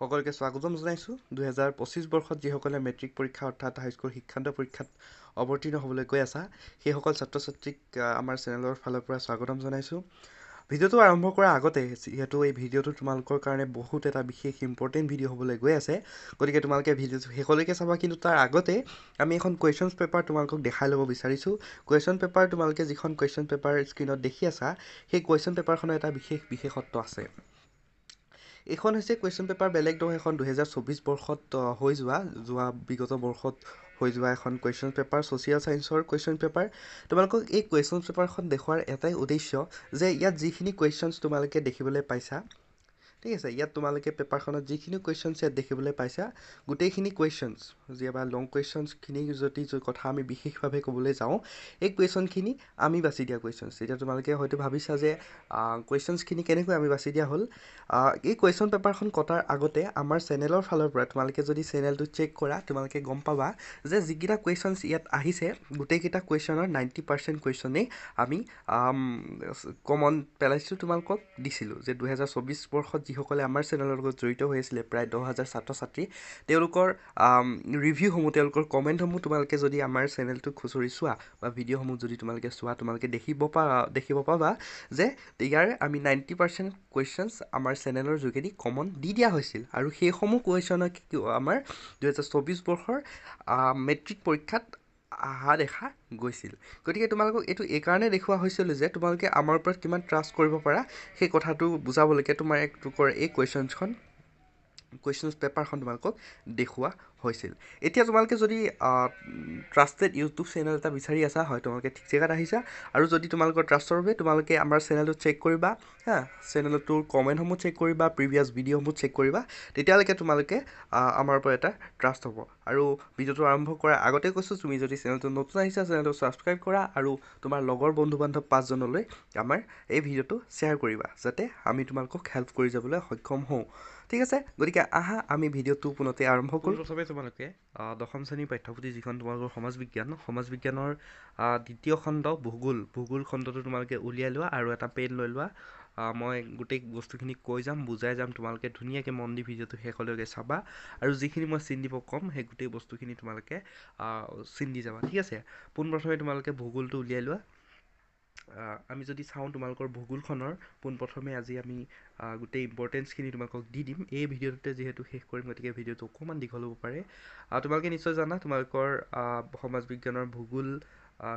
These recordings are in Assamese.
সকলকে স্বাগতম জনাইছোঁ 2025 বৰ্ষত যিসকলে মেট্ৰিক পৰীক্ষা অৰ্থাৎ হাইস্কুল শিক্ষান্ত পৰীক্ষাত অৱতীৰ্ণ হ'বলৈ গৈ আছা সেইসকল ছাত্ৰ ছাত্ৰীক আমাৰ চেনেলৰ ফালৰ পৰা স্বাগতম জনাইছোঁ। ভিডিঅ'টো আৰম্ভ কৰাৰ আগতে যিহেতু এই ভিডিঅ'টো তোমালোকৰ কাৰণে বহুত এটা বিশেষ ইম্পৰ্টেণ্ট ভিডিঅ' হ'বলৈ গৈ আছে, গতিকে তোমালোকে ভিডিঅ'টো শেষলৈকে চাবা। কিন্তু তাৰ আগতে আমি এখন কুৱেশ্যনছ পেপাৰ তোমালোকক দেখাই ল'ব বিচাৰিছোঁ। কুৱেশ্যন পেপাৰ তোমালোকে যিখন কুৱেশ্যন পেপাৰ স্ক্ৰীণত দেখি আছা সেই কুৱেশ্যন পেপাৰখনৰ এটা বিশেষত্ব আছে। এইখন হৈছে কুৱেশ্যন পেপাৰ বেলেগ নহয়, এখন 2024 বৰ্ষত যোৱা বিগত বৰ্ষত হৈ যোৱা এখন কুৱেশ্যন পেপাৰ, ছ'চিয়েল ছায়েন্সৰ কুৱেশ্যন পেপাৰ। তোমালোকক এই কুৱেশ্যন পেপাৰখন দেখুওৱাৰ এটাই উদ্দেশ্য যে ইয়াত যিখিনি কুৱেশ্যনছ তোমালোকে দেখিবলৈ পাইছা, ঠিক আছে, ইয়াত তোমালোকে পেপাৰখনত যিখিনি কুৱেশ্যনছ ইয়াত দেখিবলৈ পাইছা গোটেইখিনি কুৱেশ্যনছ বা লং কুৱেশ্যনছখিনি যদি কথা আমি বিশেষভাৱে ক'বলৈ যাওঁ, এই কুৱেশ্যনখিনি আমি বাছি দিয়া কুৱেশ্যনছ। এতিয়া তোমালোকে হয়তো ভাবিছা যে কুৱেশ্যনছখিনি কেনেকৈ আমি বাছি দিয়া হ'ল। এই কুৱেশ্যন পেপাৰখন কটাৰ আগতে আমাৰ চেনেলৰ ফালৰ পৰা তোমালোকে যদি চেনেলটো চেক কৰা তোমালোকে গম পাবা যে যিকেইটা কুৱেশ্যনছ ইয়াত আহিছে গোটেইকেইটা কুৱেশ্যনৰ 90% কুৱেশ্যনেই আমি কমন পেলাইছোঁ, তোমালোকক দিছিলোঁ। যে 2024 বৰ্ষত যিসকলে আমাৰ চেনেলৰ লগত জড়িত হৈ আছিলে প্ৰায় 10,000 ছাত্ৰ ছাত্ৰী, তেওঁলোকৰ ৰিভিউসমূহ, তেওঁলোকৰ কমেণ্টসমূহ তোমালোকে যদি আমাৰ চেনেলটো খুচৰি চোৱা বা ভিডিঅ'সমূহ যদি তোমালোকে চোৱা তোমালোকে দেখিব পাবা যে ইয়াৰ আমি 90% কুৱেশ্যনছ আমাৰ চেনেলৰ যোগেদি কমন দি দিয়া হৈছিল। আৰু সেইসমূহ কুৱেশ্যনক আমাৰ 2024 বৰ্ষৰ মেট্ৰিক পৰীক্ষাত অহা দেখা গৈছিল। গতিকে তোমালোকক এইটো এইকাৰণে দেখুওৱা হৈছিল যে তোমালোকে আমাৰ ওপৰত কিমান ট্ৰাষ্ট কৰিব পাৰা সেই কথাটো বুজাবলৈকে তোমালোকৰ এই কুৱেশ্যনছ পেপাৰখন তোমালোকক দেখুওৱা হৈছিল। এতিয়া তোমালোকে যদি ট্ৰাষ্টেড ইউটিউব চেনেল এটা বিচাৰি আছা, হয় তোমালোকে ঠিক জেগাত আহিছা। আৰু যদি তোমালোকৰ ট্ৰাষ্টৰ বাবে তোমালোকে আমাৰ চেনেলটো চেক কৰিবা, চেনেলটোৰ কমেণ্টসমূহ চেক কৰিবা, প্ৰিভিয়াছ ভিডিঅ'সমূহ চেক কৰিবা, তেতিয়ালৈকে তোমালোকে আমাৰ পৰা এটা ট্ৰাষ্ট হ'ব। আৰু ভিডিঅ'টো আৰম্ভ কৰাৰ আগতে কৈছোঁ, তুমি যদি চেনেলটো নতুন আহিছা চেনেলটো ছাবস্ক্ৰাইব কৰা আৰু তোমাৰ লগৰ বন্ধু বান্ধৱ 5জনলৈ আমাৰ এই ভিডিঅ'টো শ্বেয়াৰ কৰিবা যাতে আমি তোমালোকক হেল্প কৰি যাবলৈ সক্ষম হওঁ। ঠিক আছে, গতিকে আহা আমি ভিডিঅ'টো পোনতে আৰম্ভ কৰোঁ। প্ৰথমে তোমালোকে দশম শ্ৰেণীৰ পাঠ্যপুথি যিখন তোমালোকৰ সমাজ বিজ্ঞানৰ দ্বিতীয় খণ্ড ভূগোল খণ্ডটো তোমালোকে উলিয়াই লোৱা আৰু এটা পেন লৈ লোৱা। মই গোটেই বস্তুখিনি কৈ যাম, বুজাই যাম, তোমালোকে ধুনীয়াকৈ মন দি ভিডিঅ'টো শেষলৈকে চাবা আৰু যিখিনি মই চিন দিব ক'ম সেই গোটেই বস্তুখিনি তোমালোকে চিন দি যাবা। ঠিক আছে, পোনপ্ৰথমে তোমালোকে ভূগোলটো উলিয়াই লোৱা। আমি যদি চাওঁ তোমালোকৰ ভূগোলখনৰ পোনপ্ৰথমে আজি আমি গোটেই ইম্পৰ্টেঞ্চখিনি তোমালোকক দি দিম। এই ভিডিঅ'টোতে যিহেতু শেষ কৰিম গতিকে ভিডিঅ'টো অকণমান দীঘল হ'ব পাৰে। তোমালোকে নিশ্চয় জানা তোমালোকৰ সমাজ বিজ্ঞানৰ ভূগোল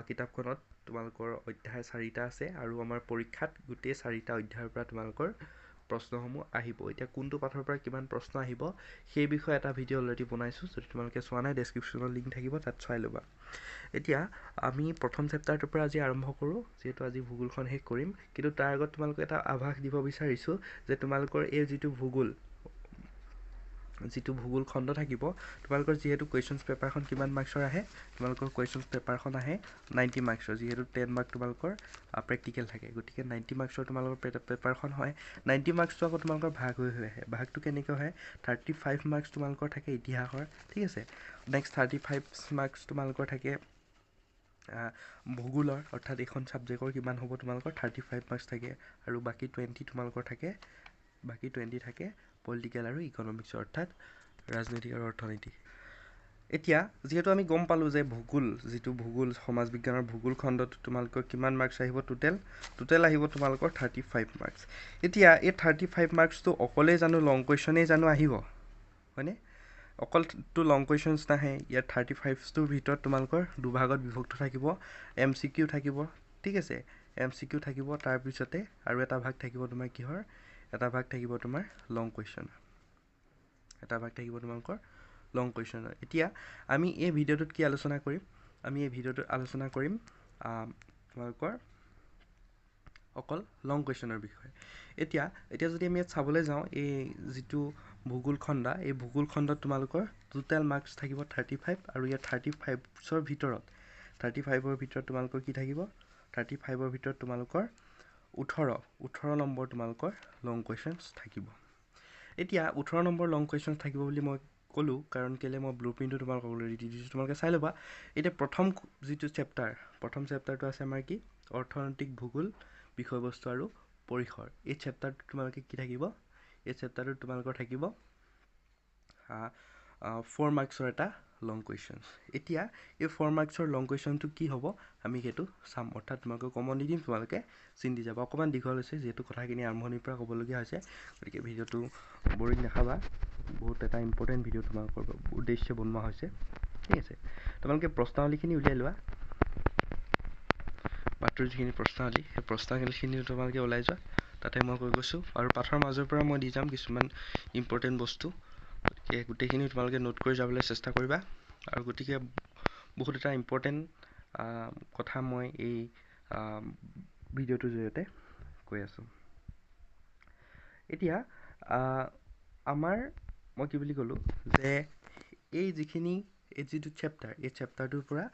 কিতাপখনত তোমালোকৰ অধ্যায় 4টা আছে আৰু আমাৰ পৰীক্ষাত গোটেই 4টা অধ্যায়ৰ পৰা তোমালোকৰ প্ৰশ্নসমূহ আহিব। এতিয়া কোনটো পাঠৰ পৰা কিমান প্ৰশ্ন আহিব সেই বিষয়ে এটা ভিডিঅ' অলৰেডি বনাইছোঁ, যদি তোমালোকে চোৱা নাই ডেছক্ৰিপশ্যনত লিংক থাকিব, তাত চাই ল'বা। এতিয়া আমি প্ৰথম চেপ্টাৰটোৰ পৰা আজি আৰম্ভ কৰোঁ, যিহেতু আজি ভূগোলখন শেষ কৰিম। কিন্তু তাৰ আগত তোমালোকক এটা আভাস দিব বিচাৰিছোঁ যে তোমালোকৰ এই যিটো ভূগোল খণ্ড থাকিব, তোমালোকৰ যিহেতু কুৱেশ্যনছ পেপাৰখন কিমান মাৰ্কছৰ আহে, তোমালোকৰ কুৱেশ্যনছ পেপাৰখন আহে 90 মাৰ্কছৰ, যিহেতু 10 মাৰ্ক তোমালোকৰ প্ৰেক্টিকেল থাকে। গতিকে 90 মাৰ্কছৰ তোমালোকৰ পেপাৰখন হয়। 90 মাৰ্কছটো আকৌ তোমালোকৰ ভাগ হৈ আহে। ভাগটো কেনেকৈ হয়, 35 মাৰ্কছ তোমালোকৰ থাকে ইতিহাসৰ, ঠিক আছে। নেক্সট 35 মাৰ্কছ তোমালোকৰ থাকে ভূগোলৰ, অৰ্থাৎ এইখন ছাবজেক্টৰ কিমান হ'ব তোমালোকৰ 35 মাৰ্কছ থাকে। আৰু বাকী 20 তোমালোকৰ থাকে পলিটিকেল আৰু ইকনমিক্সৰ, অৰ্থাৎ ৰাজনৈতিক আৰু অৰ্থনীতি। এতিয়া যিহেতু আমি গম পালোঁ যে সমাজ বিজ্ঞানৰ ভূগোল খণ্ডত তোমালোকৰ কিমান মাৰ্কছ আহিব, টোটেল আহিব তোমালোকৰ 35 মাৰ্কছ। এতিয়া এই 35 মাৰ্কছটো অকলেই জানো লং কুৱেশ্যনেই জানো আহিব, হয়নে? অকলটো লং কুৱেশ্যনছ নাহে। ইয়াত 35টোৰ ভিতৰত তোমালোকৰ দুভাগত বিভক্ত থাকিব, MCQ থাকিব, ঠিক আছে, MCQ থাকিব। তাৰপিছতে আৰু এটা ভাগ থাকিব তোমাৰ কিহৰ, এটা ভাগ থাকিব তোমাৰ লং কুৱেশ্যনৰ, এতিয়া আমি এই ভিডিঅ'টোত কি আলোচনা কৰিম, আমি এই ভিডিঅ'টোত আলোচনা কৰিম তোমালোকৰ অকল লং কুৱেশ্যনৰ বিষয়ে। এতিয়া যদি আমি ইয়াত চাবলৈ যাওঁ, এই যিটো ভূগোল খণ্ড, এই ভূগোল খণ্ডত তোমালোকৰ টোটেল মাৰ্কছ থাকিব 35 আৰু ইয়াত 35ৰ ভিতৰত তোমালোকৰ কি থাকিব, 35ৰ ভিতৰত তোমালোকৰ 18 নম্বৰ তোমালোকৰ লং কুৱেশ্যনছ থাকিব। এতিয়া 18 নম্বৰ লং কুৱেশ্যনছ থাকিব বুলি মই ক'লোঁ কাৰণ কেলৈ, মই ব্লু প্ৰিণ্টটো তোমালোকক অলৰেডি দি দিছোঁ, তোমালোকে চাই ল'বা। এতিয়া প্ৰথম চেপ্টাৰটো আছে আমাৰ কি, অৰ্থনৈতিক ভূগোল বিষয়বস্তু আৰু পৰিসৰ। এই চেপ্টাৰটোত তোমালোকে কি থাকিব, এই চেপ্টাৰটোত তোমালোকৰ থাকিব 4 মাৰ্কছৰ এটা লং কুৱেশ্যন এতিয়া এই 4 মাৰ্কছৰ লং কুৱেশ্যনটো কি হ'ব আমি সেইটো চাম অৰ্থাৎ তোমালোকে কমন দি দিম তোমালোকে চিন দি যাবা অকণমান দীঘল হৈছে যিহেতু কথাখিনি আৰম্ভণিৰ পৰা ক'বলগীয়া হৈছে গতিকে ভিডিঅ'টো বৰিং নাখাবা বহুত এটা ইম্পৰ্টেণ্ট ভিডিঅ' তোমালোকৰ উদ্দেশ্যে বনোৱা হৈছে ঠিক আছে তোমালোকে প্ৰশ্নাৱলীখিনি উলিয়াই লোৱা পাঠটোৰ যিখিনি প্ৰশ্নাৱলী সেই প্ৰশ্নাৱলীখিনি তোমালোকে ওলাই যোৱা তাতে মই কৈ গৈছোঁ আৰু পাঠৰ মাজৰ পৰা মই দি যাম কিছুমান ইম্পৰ্টেণ্ট বস্তু গতিকে গোটেইখিনি তোমালোকে নোট কৰি যাবলৈ চেষ্টা কৰিবা আৰু গতিকে বহুত এটা ইম্পৰ্টেণ্ট কথা মই এই ভিডিঅ'টোৰ জৰিয়তে কৈ আছোঁ এতিয়া আমাৰ মই কি বুলি ক'লোঁ যে এই যিটো চেপ্টাৰ এই চেপ্টাৰটোৰ পৰা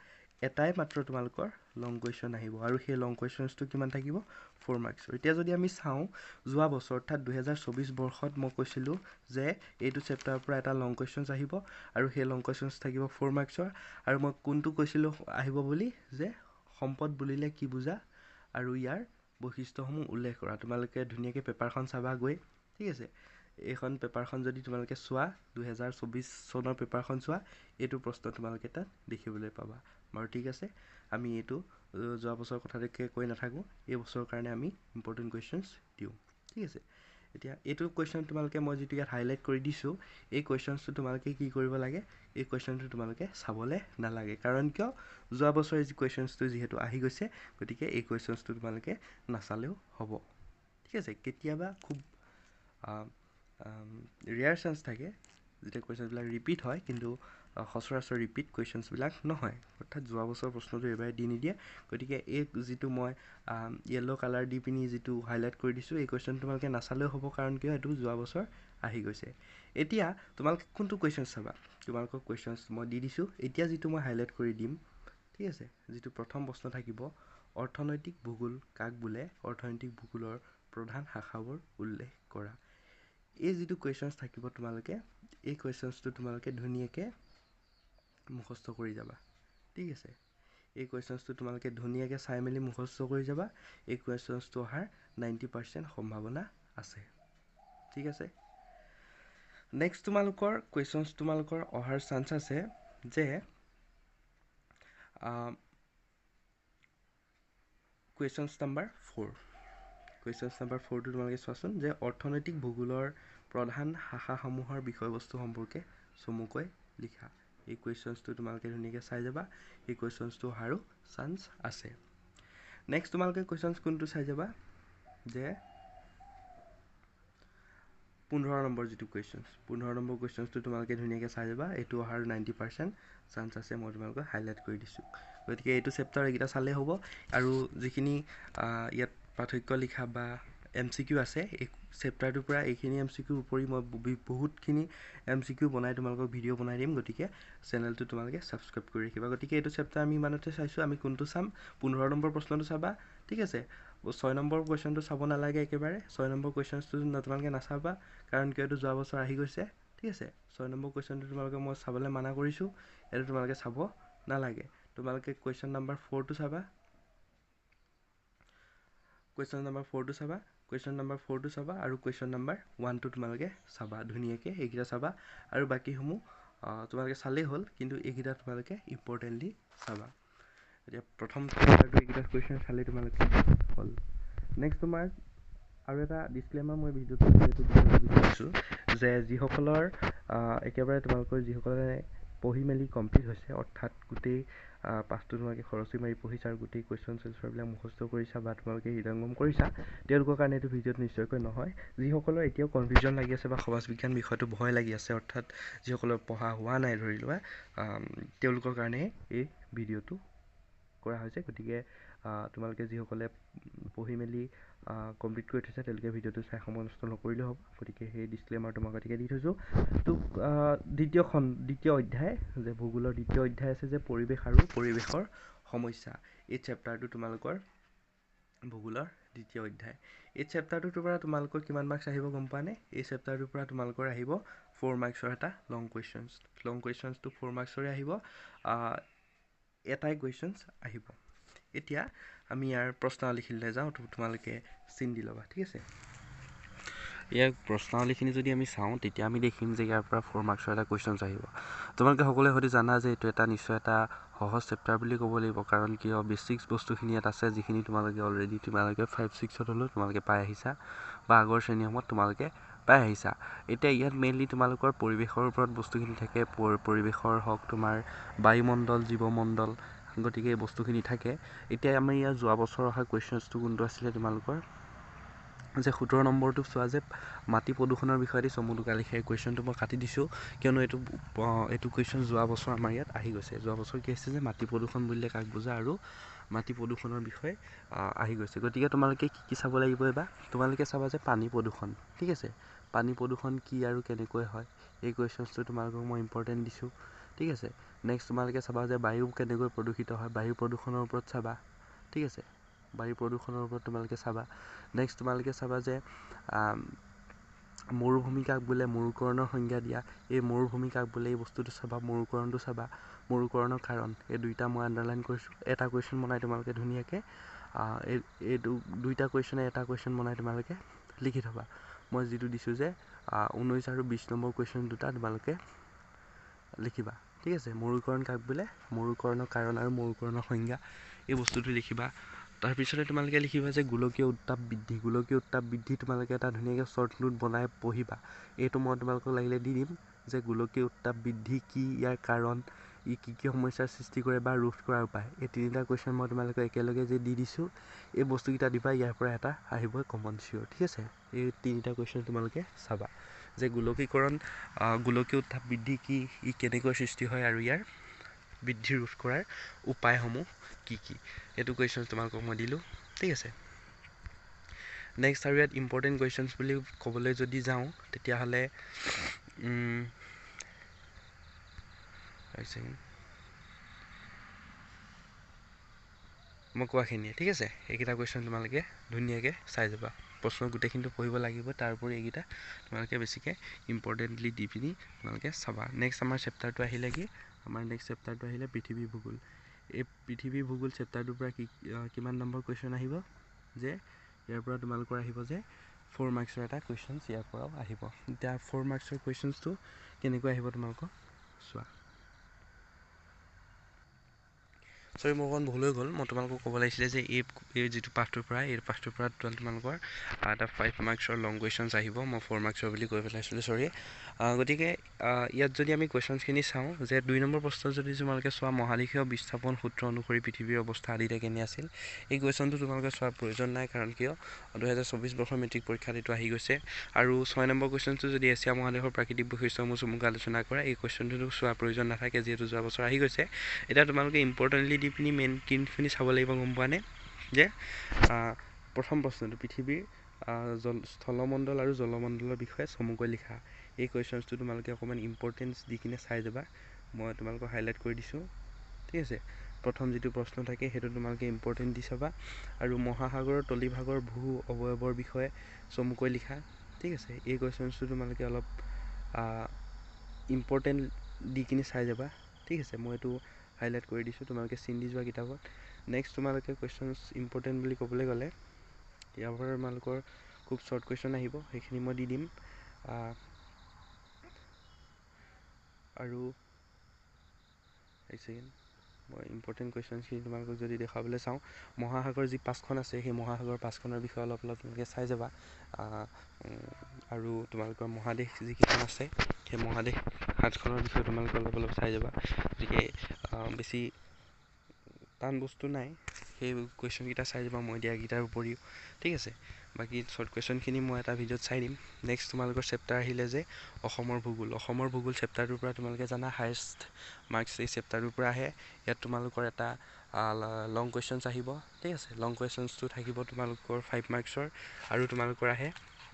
এটাই মাত্ৰ তোমালোকৰ লং কুৱেশ্যন আহিব আৰু সেই লং কুৱেশ্যনছটো কিমান থাকিব 4 মাৰ্কছৰ এতিয়া যদি আমি চাওঁ যোৱা বছৰ অৰ্থাৎ 2024 বৰ্ষত মই কৈছিলোঁ যে এইটো চেপ্টাৰৰ পৰা এটা লং কুৱেশ্যনছ আহিব আৰু সেই লং কুৱেশ্যনছ থাকিব 4 মাৰ্কছৰ আৰু মই কোনটো কৈছিলোঁ আহিব বুলি যে সম্পদ বুলিলে কি বুজা আৰু ইয়াৰ বৈশিষ্ট্যসমূহ উল্লেখ কৰা তোমালোকে ধুনীয়াকৈ পেপাৰখন চাবা গৈ ঠিক আছে এইখন পেপাৰখন যদি তোমালোকে চোৱা 2024 চনৰ পেপাৰখন চোৱা এইটো প্ৰশ্ন তোমালোকে তাত দেখিবলৈ পাবা বাৰু ঠিক আছে আমি এইটো যোৱা বছৰৰ কথাটোকে কৈ নাথাকোঁ এই বছৰৰ কাৰণে আমি ইম্পৰ্টেণ্ট কুৱেশ্যনছ দিওঁ ঠিক আছে এতিয়া এইটো কুৱেশ্যন তোমালোকে মই যিটো ইয়াত হাইলাইট কৰি দিছোঁ এই কুৱেশ্যনছটো তোমালোকে কি কৰিব লাগে এই কুৱেশ্যনটো তোমালোকে চাবলৈ নালাগে কাৰণ কিয় যোৱা বছৰৰ যি কুৱেশ্যনছটো যিহেতু আহি গৈছে গতিকে এই কুৱেশ্যনছটো তোমালোকে নাচালেও হ'ব ঠিক আছে কেতিয়াবা খুব ৰেয়াৰ চান্স থাকে যেতিয়া কুৱেশ্যনছবিলাক ৰিপিট হয় কিন্তু সচৰাচৰ ৰিপিট কুৱেশ্যনছবিলাক নহয় অৰ্থাৎ যোৱা বছৰৰ প্ৰশ্নটো এইবাৰে দি নিদিয়ে গতিকে এই যিটো মই য়েল্ল' কালাৰ দি পিনি যিটো হাইলাইট কৰি দিছোঁ এই কুৱেশ্যন তোমালোকে নাচালেও হ'ব কাৰণ কিয় এইটো যোৱা বছৰ আহি গৈছে এতিয়া তোমালোকে কোনটো কুৱেশ্যন চাবা তোমালোকৰ কুৱেশ্যনছ মই দি দিছোঁ এতিয়া যিটো মই হাইলাইট কৰি দিম ঠিক আছে যিটো প্ৰথম প্ৰশ্ন থাকিব অৰ্থনৈতিক ভূগোল কাক বোলে অৰ্থনৈতিক ভূগোলৰ প্ৰধান শাখাবোৰ উল্লেখ কৰা এই যিটো কুৱেশ্যনছ থাকিব তোমালোকে এই কুৱেশ্যনছটো তোমালোকে ধুনীয়াকৈ মুখস্থ কৰি যাবা ঠিক আছে এই কুৱেশ্যনছটো তোমালোকে ধুনীয়াকৈ চাই মেলি মুখস্থ কৰি যাবা এই কুৱেশ্যনছটো অহাৰ 90% সম্ভাৱনা আছে ঠিক আছে নেক্সট তোমালোকৰ কুৱেশ্যনছ তোমালোকৰ অহাৰ চান্স আছে যে কুৱেশ্যনছ নাম্বাৰ 4 কুৱেশ্যনছ নাম্বাৰ 4টো তোমালোকে চোৱাচোন যে অৰ্থনৈতিক ভূগোলৰ প্ৰধান শাখাসমূহৰ বিষয়বস্তু সম্পৰ্কে চমুকৈ লিখা এই কুৱেশ্যনছটো তোমালোকে ধুনীয়াকৈ চাই যাবা এই কুৱেশ্যনছটো অহাৰো চান্স আছে নেক্সট তোমালোকে কুৱেশ্যনছ কোনটো চাই যাবা যে 15 নম্বৰ যিটো কুৱেশ্যনছ 15 নম্বৰ কুৱেশ্যনছটো তোমালোকে ধুনীয়াকৈ চাই যাবা এইটো অহাৰ 90% চান্স আছে মই তোমালোকক হাইলাইট কৰি দিছোঁ গতিকে এইটো চেপ্টাৰ এইকেইটা চালেই হ'ব আৰু যিখিনি ইয়াত পাৰ্থক্য লিখা বা MCQ আছে এই চেপ্টাৰটোৰ পৰা এইখিনি MCQৰ উপৰি মই বহুতখিনি MCQ বনাই তোমালোকক ভিডিঅ' বনাই দিম গতিকে চেনেলটো তোমালোকে ছাবস্ক্ৰাইব কৰি ৰাখিবা গতিকে এইটো চেপ্টাৰ আমি ইমানতে চাইছোঁ আমি কোনটো চাম 15 নম্বৰ প্ৰশ্নটো চাবা ঠিক আছে 6 নম্বৰ কুৱেশ্যনটো চাব নালাগে একেবাৰে 6 নম্বৰ কুৱেশ্যনছটো তোমালোকে নাচাবা কাৰণ কিয় এইটো যোৱা বছৰ আহি গৈছে ঠিক আছে 6 নম্বৰ কুৱেশ্যনটো তোমালোকে মই চাবলৈ মানা কৰিছোঁ এইটো তোমালোকে চাব নালাগে তোমালোকে কুৱেশ্যন নাম্বাৰ 4টো চাবা কুৱেশ্যন নাম্বাৰ 4টো চাবা কুৱেশ্যন নাম্বাৰ 4টো চাবা আৰু কুৱেশ্যন নাম্বাৰ 1টো তোমালোকে চাবা ধুনীয়াকৈ এইকেইটা চাবা আৰু বাকীসমূহ তোমালোকে চালেই হ'ল কিন্তু এইকেইটা তোমালোকে ইম্পৰ্টেণ্টলি চাবা এতিয়া প্ৰথম চেপ্টাৰটো এইকেইটা কুৱেশ্যন চালেই তোমালোকে হ'ল নেক্সট তোমাৰ আৰু এটা ডিছক্লেমাৰ মই ভিডিঅ'টো বিচাৰিছোঁ যে যিসকলৰ একেবাৰে তোমালোকৰ যিসকলে পঢ়ি মেলি কমপ্লিট হৈছে অৰ্থাৎ গোটেই পাঠটো তোমালোকে খৰচি মাৰি পঢ়িছা আৰু গোটেই কুৱেশ্যন এনচাৰবিলাক মুখস্থ কৰিছা বা তোমালোকে হৃদয়ংগম কৰিছা তেওঁলোকৰ কাৰণে এইটো ভিডিঅ'টো নিশ্চয়কৈ নহয় যিসকলৰ এতিয়াও কনফিউজন লাগি আছে বা সমাজ বিজ্ঞান বিষয়টো ভয় লাগি আছে অৰ্থাৎ যিসকলৰ পঢ়া হোৱা নাই ধৰি লোৱা তেওঁলোকৰ কাৰণে এই ভিডিঅ'টো কৰা হৈছে গতিকে তোমালোকে যিসকলে পঢ়ি মেলি কমপ্লিট কৰি থৈছে তেওঁলোকে ভিডিঅ'টো চাই সময় নষ্ট নকৰিলেও হ'ব গতিকে সেই ডিছক্লেমাৰটো মই গতিকে দি থৈছোঁ তো দ্বিতীয় অধ্যায় যে ভূগোলৰ দ্বিতীয় অধ্যায় আছে যে পৰিৱেশ আৰু পৰিৱেশৰ সমস্যা এই চেপ্টাৰটো তোমালোকৰ ভূগোলৰ দ্বিতীয় অধ্যায় এই চেপ্টাৰটোৰ পৰা তোমালোকৰ কিমান মাৰ্কছ আহিব গম পোৱা নে এই চেপ্টাৰটোৰ পৰা তোমালোকৰ আহিব 4 মাৰ্কছৰ এটা লং কুৱেশ্যনছটো 4 মাৰ্কছৰে আহিব এটাই কুৱেশ্যনছ আহিব এতিয়া আমি ইয়াৰ প্ৰশ্নাৱলীখিনিলৈ যাওঁ তোমালোকে চিন দি ল'বা ঠিক আছে ইয়াৰ প্ৰশ্নাৱলীখিনি যদি আমি চাওঁ তেতিয়া আমি দেখিম যে ইয়াৰ পৰা 4 মাৰ্কছৰ এটা কুৱেশ্যনছ আহিব। তোমালোকে সকলোৱে হয়তো জানা যে এইটো এটা নিশ্চয় এটা সহজ চেপ্টাৰ বুলি ক'ব লাগিব, কাৰণ কিয় বেছিক্স বস্তুখিনি ইয়াত আছে যিখিনি তোমালোকে অলৰেডি 5-6ত হ'লেও তোমালোকে পাই আহিছা বা আগৰ শ্ৰেণীসমূহত তোমালোকে পাই আহিছা। এতিয়া ইয়াত মেইনলি তোমালোকৰ পৰিৱেশৰ ওপৰত বস্তুখিনি থাকে, পৰিৱেশৰ হওক তোমাৰ বায়ুমণ্ডল, জীৱমণ্ডল, গতিকে এই বস্তুখিনি থাকে। এতিয়া আমি ইয়াৰ যোৱা বছৰ অহা কুৱেশ্যনছটো কোনটো আছিলে তোমালোকৰ যে 17 নম্বৰটো চোৱা যে মাটি প্ৰদূষণৰ বিষয়ে দি চমু টোকা লিখে। কুৱেশ্যনটো মই কাটি দিছোঁ কিয়নো এইটো কুৱেশ্যন যোৱা বছৰ আমাৰ ইয়াত আহি গৈছে। যোৱা বছৰ কি আহিছে যে মাটি প্ৰদূষণ বুলিলে কাক বুজা আৰু মাটি প্ৰদূষণৰ বিষয়ে আহি গৈছে। গতিকে তোমালোকে কি চাব লাগিব এবাৰ তোমালোকে চাবা যে পানী প্ৰদূষণ, ঠিক আছে। পানী প্ৰদূষণ কি আৰু কেনেকৈ হয় এই কুৱেশ্যনছটো তোমালোকক মই ইম্পৰ্টেণ্ট দিছোঁ, ঠিক আছে। নেক্সট তোমালোকে চাবা যে বায়ু কেনেকৈ প্ৰদূষিত হয়, বায়ু প্ৰদূষণৰ ওপৰত চাবা, ঠিক আছে। বায়ু প্ৰদূষণৰ ওপৰত তোমালোকে চাবা। নেক্সট তোমালোকে চাবা যে মৰুভূমি কাক বোলে, মৰুকৰণৰ সংজ্ঞা দিয়া। এই মৰুভূমি কাক বোলে এই বস্তুটো চাবা, মৰুকৰণটো চাবা, মৰুকৰণৰ কাৰণ। এই দুইটা মই আণ্ডাৰলাইন কৰিছোঁ। এটা কুৱেশ্যন বনাই তোমালোকে ধুনীয়াকৈ এই দুইটা কুৱেশ্যনে এটা কুৱেশ্যন বনাই তোমালোকে লিখি থবা। মই যিটো দিছোঁ যে 19 আৰু 20 নম্বৰ কুৱেশ্যন দুটা তোমালোকে লিখিবা, ঠিক আছে। মৰুকৰণ কাক বোলে, মৰুকৰণৰ কাৰণ আৰু মৰুকৰণৰ সংজ্ঞা এই বস্তুটো লিখিবা। তাৰপিছতে তোমালোকে লিখিবা যে গোলকীয় উত্তাপ বৃদ্ধি। গোলকীয় উত্তাপ বৃদ্ধি তোমালোকে এটা ধুনীয়াকৈ শ্বৰ্ট নোট বনাই পঢ়িবা। এইটো মই তোমালোকক লাগিলে দি দিম যে গোলকীয় উত্তাপ বৃদ্ধি কি, ইয়াৰ কাৰণ, ই কি সমস্যাৰ সৃষ্টি কৰে বা ৰোধ কৰাৰ উপায়। এই তিনিটা কুৱেশ্যন মই তোমালোকক একেলগে যে দি দিছোঁ এই বস্তুকেইটা দিবা, ইয়াৰ পৰা এটা আহিবই কমন চিয়ৰ, ঠিক আছে। এই তিনিটা কুৱেশ্যন তোমালোকে চাবা যে গোলকীয় উত্তাপ বৃদ্ধি কি, ই কেনেকৈ সৃষ্টি হয় আৰু ইয়াৰ বৃদ্ধি ৰোধ কৰাৰ উপায়সমূহ কি কি। এইটো কুৱেশ্যন তোমালোকক মই দিলোঁ, ঠিক আছে। নেক্সট আৰু ইয়াত ইম্পৰ্টেণ্ট কুৱেশ্যনছ বুলি ক'বলৈ যদি যাওঁ তেতিয়াহ'লে মই কোৱাখিনিয়ে, ঠিক আছে। এইকেইটা কুৱেশ্যন তোমালোকে ধুনীয়াকৈ চাই যাবা। প্ৰশ্ন গোটেইখিনিটো পঢ়িব লাগিব, তাৰ উপৰি এইকেইটা তোমালোকে বেছিকৈ ইম্পৰ্টেণ্টলি দি পিনি তোমালোকে চাবা। নেক্সট আমাৰ চেপ্টাৰটো আহিলে কি, আমাৰ নেক্সট চেপ্টাৰটো আহিলে পৃথিৱী ভূগোল। এই পৃথিৱী ভূগোল চেপ্টাৰটোৰ পৰা কিমান নম্বৰ কুৱেশ্যন আহিব যে ইয়াৰ পৰা তোমালোকৰ আহিব যে 4 মাৰ্কছৰ এটা কুৱেশ্যনছ ইয়াৰ পৰাও আহিব। এতিয়া 4 মাৰ্কছৰ কুৱেশ্যনছটো কেনেকৈ আহিব তোমালোকৰ চোৱা। চৰি মোৰ অকণ ভুল হৈ গ'ল, মই তোমালোকক ক'ব লাগিছিলে যে এই যিটো পাঠটোৰ পৰা তোমালোকৰ এটা 5 মাৰ্কছৰ লং কুৱেশ্যনছ আহিব। মই 4 মাৰ্কছৰ বুলি কৈ পেলাইছিলোঁ, চৰি। গতিকে ইয়াত যদি আমি কুৱেশ্যনছখিনি চাওঁ যে 2 নম্বৰ প্ৰশ্নত যদি তোমালোকে চোৱা মহাদেশীয় বিস্থাপন সূত্ৰ অনুসৰি পৃথিৱীৰ অৱস্থা আদিতে কেনে আছিল। এই কুৱেশ্যনটো তোমালোকে চোৱাৰ প্ৰয়োজন নাই, কাৰণ কিয় 2024 বৰ্ষৰ মেট্ৰিক পৰীক্ষাত এইটো আহি গৈছে। আৰু 6 নম্বৰ কুৱেশ্যনটো যদি এছিয়া মহাদেশৰ প্ৰাকৃতিক বৈশিষ্ট্যসমূহ চমুকৈ আলোচনা কৰা, এই কুৱেশ্যনটো চোৱাৰ প্ৰয়োজন নাথাকে যিহেতু যোৱা বছৰ আহি গৈছে। এতিয়া তোমালোকে ইম্পৰ্টেণ্টলি দি পিনি মেইন তিনিখিনি চাব লাগিব, গম পোৱা নে যে প্ৰথম প্ৰশ্নটো পৃথিৱীৰ স্থলমণ্ডল আৰু জলমণ্ডলৰ বিষয়ে চমুকৈ লিখা। এই কুৱেশ্যনছটো তোমালোকে অকণমান ইম্পৰ্টেঞ্চ দি কিনে চাই যাবা। মই তোমালোকক হাইলাইট কৰি দিছোঁ, ঠিক আছে। প্ৰথম যিটো প্ৰশ্ন থাকে সেইটো তোমালোকে ইম্পৰ্টেণ্ট দি চাবা। আৰু মহাসাগৰৰ তলিভাগৰ ভূ অৱয়ৱৰ বিষয়ে চমুকৈ লিখা, ঠিক আছে। এই কুৱেশ্যনছটো তোমালোকে অলপ ইম্পৰ্টেণ্ট দি কিনে চাই যাবা, ঠিক আছে। মই এইটো হাইলাইট কৰি দিছোঁ, তোমালোকে চিন দি যোৱা কিতাপত। নেক্সট তোমালোকে কুৱেশ্যনছ ইম্পৰ্টেণ্ট বুলি ক'বলৈ গ'লে ইয়াৰ পৰা তোমালোকৰ খুব শ্বৰ্ট কুৱেশ্যন আহিব, সেইখিনি মই দি দিম। আৰু এক ছেকেণ্ড, মই ইম্পৰ্টেণ্ট কুৱেশ্যনছখিনি তোমালোকক যদি দেখুৱাবলৈ চাওঁ, মহাসাগৰ যি 5খন আছে সেই মহাসাগৰ 5খনৰ বিষয়ে অলপ তোমালোকে চাই যাবা। আৰু তোমালোকৰ মহাদেশ যিকেইখন আছে সেই মহাদেশ 7খনৰ বিষয়ে তোমালোকে অলপ চাই যাবা। গতিকে বেছি টান বস্তু নাই, সেই কুৱেশ্যনকেইটা চাই যাবা মই দিয়াকেইটাৰ উপৰিও, ঠিক আছে। বাকী শ্বৰ্ট কুৱেশ্যনখিনি মই এটা ভিডিঅ'ত চাই দিম। নেক্সট তোমালোকৰ চেপ্টাৰ আহিলে যে অসমৰ ভূগোল। অসমৰ ভূগোল চেপ্টাৰটোৰ পৰা তোমালোকে জানা হায়েষ্ট মাৰ্কছ এই চেপ্টাৰটোৰ পৰা আহে। ইয়াত তোমালোকৰ এটা লং কুৱেশ্যনছ আহিব, ঠিক আছে। লং কুৱেশ্যনছটো থাকিব তোমালোকৰ 5 মাৰ্কছৰ। আৰু তোমালোকৰ আহে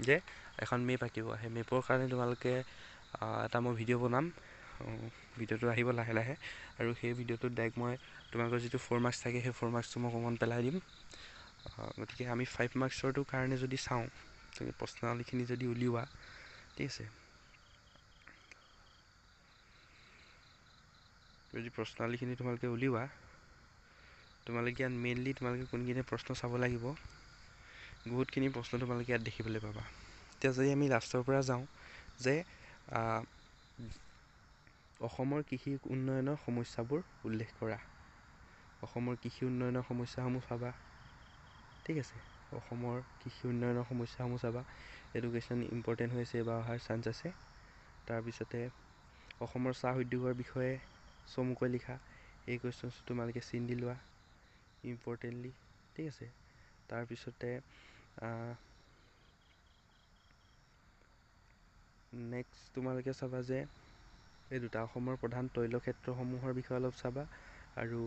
যে এখন মেপ আঁকিব। সেই মেপৰ কাৰণে তোমালোকে এটা মই ভিডিঅ' বনাম, ভিডিঅ'টো আহিব লাহে লাহে। আৰু সেই ভিডিঅ'টোত ডাইৰেক্ট মই তোমালোকৰ যিটো 4 মাৰ্কছ থাকে সেই 4 মাৰ্কছটো মই কমন পেলাই দিম। গতিকে আমি 5 মাৰ্কছৰটোৰ কাৰণে যদি চাওঁ, প্ৰশ্নাৱলীখিনি যদি উলিওৱা, ঠিক আছে। যদি প্ৰশ্নাৱলীখিনি তোমালোকে উলিওৱা, তোমালোকে ইয়াত মেইনলি তোমালোকে কোনখিনি প্ৰশ্ন চাব লাগিব, বহুতখিনি প্ৰশ্ন তোমালোকে ইয়াত দেখিবলৈ পাবা। এতিয়া যদি আমি লাষ্টৰ পৰা যাওঁ যে অসমৰ কৃষি উন্নয়নৰ সমস্যাবোৰ উল্লেখ কৰা। অসমৰ কৃষি উন্নয়নৰ সমস্যাসমূহ চাবা, ঠিক আছে। অসমৰ কৃষি উন্নয়নৰ সমস্যাসমূহ চাবা। এইটো কুৱেশ্যন ইম্পৰ্টেণ্ট হৈছে, এইবাৰ অহাৰ চান্স আছে। তাৰপিছতে অসমৰ চাহ উদ্যোগৰ বিষয়ে চমুকৈ লিখা। এই কুৱেশ্যনটো তোমালোকে চিন দি লোৱা ইম্পৰ্টেণ্টলি, ঠিক আছে। তাৰপিছতে নেক্সট তোমালোকে চাবা যে এই দুটা অসমৰ প্ৰধান তৈলক্ষেত্ৰসমূহৰ বিষয়ে অলপ চাবা আৰু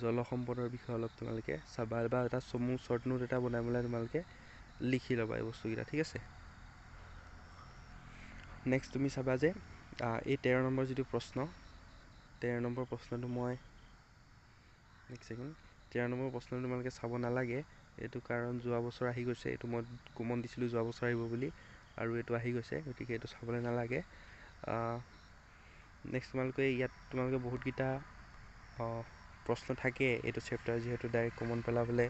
জলসম্পদৰ বিষয়ে অলপ তোমালোকে চাবা, বা এটা শ্বৰ্ট নোট এটা বনাই পেলাই তোমালোকে লিখি ল'বা এই বস্তুকেইটা, ঠিক আছে। নেক্সট তুমি চাবা যে এই 13 নম্বৰ যিটো প্ৰশ্ন, 13 নম্বৰ প্ৰশ্নটো মই এক ছেকেণ্ড, 13 নম্বৰ প্ৰশ্নটো তোমালোকে চাব নালাগে। এইটো কাৰণ যোৱা বছৰ আহি গৈছে, এইটো মই কমন দিছিলোঁ যোৱা বছৰ আহিব বুলি, আৰু এইটো আহি গৈছে, গতিকে এইটো চাবলৈ নালাগে। নেক্সট তোমালোকে ইয়াত তোমালোকে বহুতকেইটা প্ৰশ্ন থাকে এইটো চেপ্টাৰ, যিহেতু ডাইৰেক্ট কমন পেলাবলৈ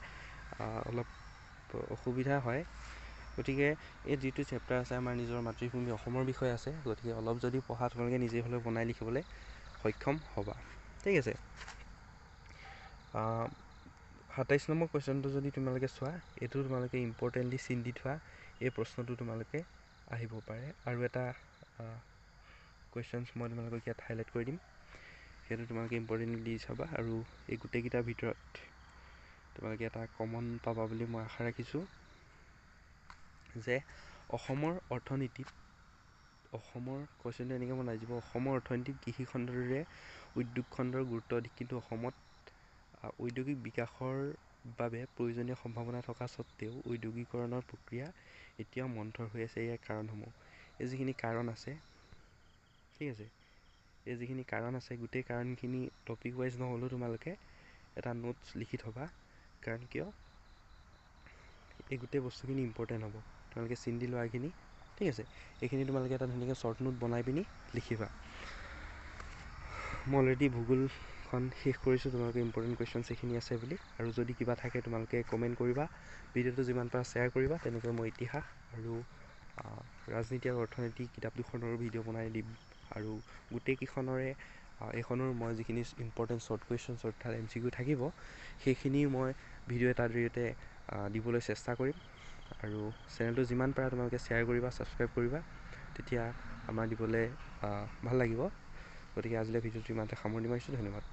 অলপ অসুবিধা হয়। গতিকে এই যিটো চেপ্টাৰ আছে আমাৰ নিজৰ মাতৃভূমি অসমৰ বিষয়ে আছে, গতিকে অলপ যদি পঢ়া তোমালোকে নিজে হ'লেও বনাই লিখিবলৈ সক্ষম হ'বা, ঠিক আছে। 27 নম্বৰ কুৱেশ্যনটো যদি তোমালোকে চোৱা, এইটো তোমালোকে ইম্পৰ্টেণ্টলি চিন দি থোৱা। এই প্ৰশ্নটো তোমালোকে আহিব পাৰে। আৰু এটা কুৱেশ্যনছ মই তোমালোকক ইয়াত হাইলাইট কৰি দিম, সেইটো তোমালোকে ইম্পৰ্টেণ্টলি দি চাবা। আৰু এই গোটেইকেইটাৰ ভিতৰত তোমালোকে এটা কমন পাবা বুলি মই আশা ৰাখিছোঁ, যে অসমৰ অৰ্থনীতিত, অসমৰ কুৱেশ্যনটো এনেকৈ বনাই দিব, অসমৰ অৰ্থনীতিত কৃষি খণ্ডৰ দৰে উদ্যোগ খণ্ডৰ গুৰুত্ব অধিক, কিন্তু অসমত ঔদ্যোগিক বিকাশৰ বাবে প্ৰয়োজনীয় সম্ভাৱনা থকা স্বত্তেও ঔদ্যোগিকৰণৰ প্ৰক্ৰিয়া এতিয়াও মন্থৰ হৈ আছে। ইয়াৰ কাৰণসমূহ, এই যিখিনি কাৰণ আছে, ঠিক আছে, এই যিখিনি কাৰণ আছে, গোটেই কাৰণখিনি টপিক ৱাইজ নহ'লেও তোমালোকে এটা নোটছ লিখি থবা। কাৰণ কিয় এই গোটেই বস্তুখিনি ইম্পৰ্টেণ্ট হ'ব, তোমালোকে চিন দি লোৱা এইখিনি, ঠিক আছে। এইখিনি তোমালোকে এটা ধুনীয়াকৈ শ্বৰ্ট নোট বনাই পিনি লিখিবা। মই অলৰেডি ভূগোলখন শেষ কৰিছোঁ, তোমালোকে ইম্পৰ্টেণ্ট কুৱেশ্যনছ এইখিনি আছে বুলি। আৰু যদি কিবা থাকে তোমালোকে কমেণ্ট কৰিবা, ভিডিঅ'টো যিমান পাৰা শ্বেয়াৰ কৰিবা। তেনেকৈ মই ইতিহাস আৰু ৰাজনীতি আৰু অৰ্থনীতি কিতাপ দুখনৰো ভিডিঅ' বনাই দিম। আৰু গোটেইকেইখনৰে এইখনৰ মই যিখিনি ইম্পৰ্টেণ্ট শ্বৰ্ট কুৱেশ্যনছ অৰ্থাৎ MCQ থাকিব, সেইখিনি মই ভিডিঅ' এটাৰ জৰিয়তে দিবলৈ চেষ্টা কৰিম। আৰু চেনেলটো যিমান পাৰা তোমালোকে শ্বেয়াৰ কৰিবা, ছাবস্ক্ৰাইব কৰিবা, তেতিয়া আমাৰ দিবলৈ ভাল লাগিব। গতিকে আজিলৈ ভিডিঅ'টো ইমানতে সামৰণি মাৰিছোঁ, ধন্যবাদ।